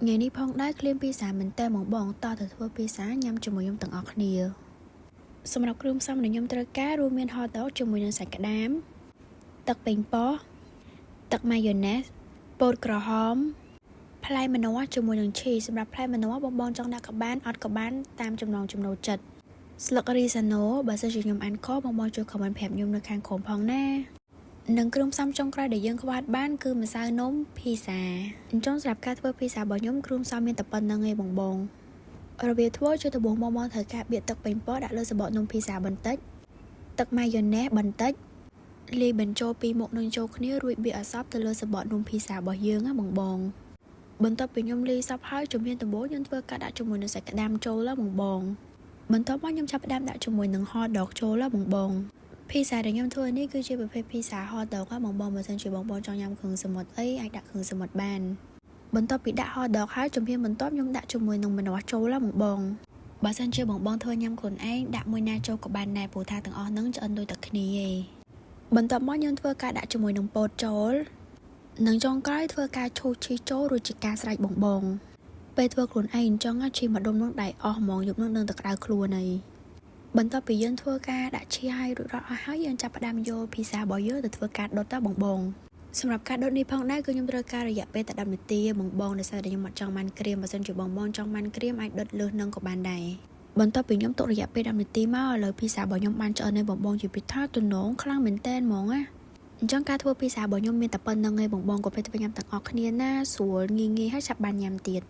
ngàyนี้ផងដែរក្លៀមពីសាមែនតែបងបងតទៅធ្វើពីសាញ៉ាំជាមួយខ្ញុំទាំងអស់គ្នាសម្រាប់គ្រឿងផ្សំដែលខ្ញុំត្រូវការរួមមាន hot dog ជាមួយនឹងសាច់ក្តាមទឹកប៉េងប៉ោះទឹកម៉ាយ៉ូណេសពោតក្រហមផ្លែម្នាស់ជាមួយនឹង cheese សម្រាប់ផ្លែម្នាស់បងបងចង់ដាក់ក៏បានអត់ក៏បានតាមចំណង់ចំណូលចិត្តស្លឹករីសាណូបើសិនជាខ្ញុំអានខុសបងបងជួយ comment ប្រាប់ខ្ញុំនៅខាងក្រោមផងណានិងគ្រឿងផ្សំចុងក្រោយដែលយើងខ្វះបានគឺម្សៅនំភីសាអញ្ចឹងសម្រាប់ការធ្វើភីសារបស់ខ្ញុំគ្រឿងផ្សំមានតែប៉ុណ្្នឹងឯងបងបងរបៀបធ្វើជាដំបូងបងត្រូវការបៀតទឹកប៉េងប៉ោះដាក់លើសំបកនំភីសាបន្តិចទឹកម៉ាយ៉ូណេសបន្តិចលាយបញ្ចូលពីរមុខនឹងចូលគ្នារួចបៀឲ្យសព្វទៅលើសំបកនំភីសារបស់យើងណាបងបងបន្ទាប់ពីខ្ញុំលាយសព្វហើយជំហានដំបូងខ្ញុំធ្វើការដាក់ជាមួយនឹងសាច់ក្តាមចូលណាបងបងបន្ទាប់មកខ្ញុំចាប់ផ្ដើមដាក់ជាមួយនឹង hot dog ចូលណាបងបងភីសាដែលខ្ញុំធ្វើនេះគឺជាប្រភេទភីសា hot dog ណាបងបងបើសិនជាបងបងចង់ញ៉ាំគ្រឿងសមុទ្រអីអាចដាក់គ្រឿងសមុទ្របានបន្ទាប់ពីដាក់ hot dog ហើយជំហានបន្ទាប់ខ្ញុំដាក់ជាមួយនឹងម្នាស់ចូលណាបងបងបើសិនជាបងបងធ្វើញ៉ាំខ្លួនឯងដាក់មួយណាចូលក៏បានដែរព្រោះថាទាំងអស់ហ្នឹងឆ្អិនដូចតែគ្នាឯងបន្ទាប់មកខ្ញុំធ្វើការដាក់ជាមួយនឹងពោតចូលនិងចុងក្រោយធ្វើការឆូតឈីសចូលរួចជាការស្រេចបងបងពេលធ្វើខ្លួនឯងអញ្ចឹងឈីសមកដុំនឹងដៃអស់ហ្មងយកនឹងទៅក្តៅខ្លួនឯងបន្ទាប់ពីយើងធ្វើការដាក់ឈីសឲ្យរួចរាល់អស់ហើយយើងចាប់ផ្ដើមយកភីសារបស់យើងទៅធ្វើការដុតទៅបងបងសម្រាប់ការដុតនេះផងដែរគឺខ្ញុំត្រូវការរយៈពេលតែ10នាទីបងបងដោយសារតែខ្ញុំអត់ចង់បានក្រៀមបើសិនជាបងបងចង់បានក្រៀមអាចដុតលើសនឹងក៏បានដែរបន្ទាប់ពីខ្ញុំទុករយៈពេល10នាទីមកឥឡូវភីសារបស់ខ្ញុំបានឆ្អិនហើយបងបងជាពីថាទំនងខ្លាំងមែនតើហ្មងណាអញ្ចឹងការធ្វើភីសារបស់ខ្ញុំមានតែប៉ុណ្្នឹងឯងបងបងក៏ពេលទៅញ៉ាំទាំងអស់គ្នាណាស្រួលងាយហើយឆាប់បានញ៉ាំទៀត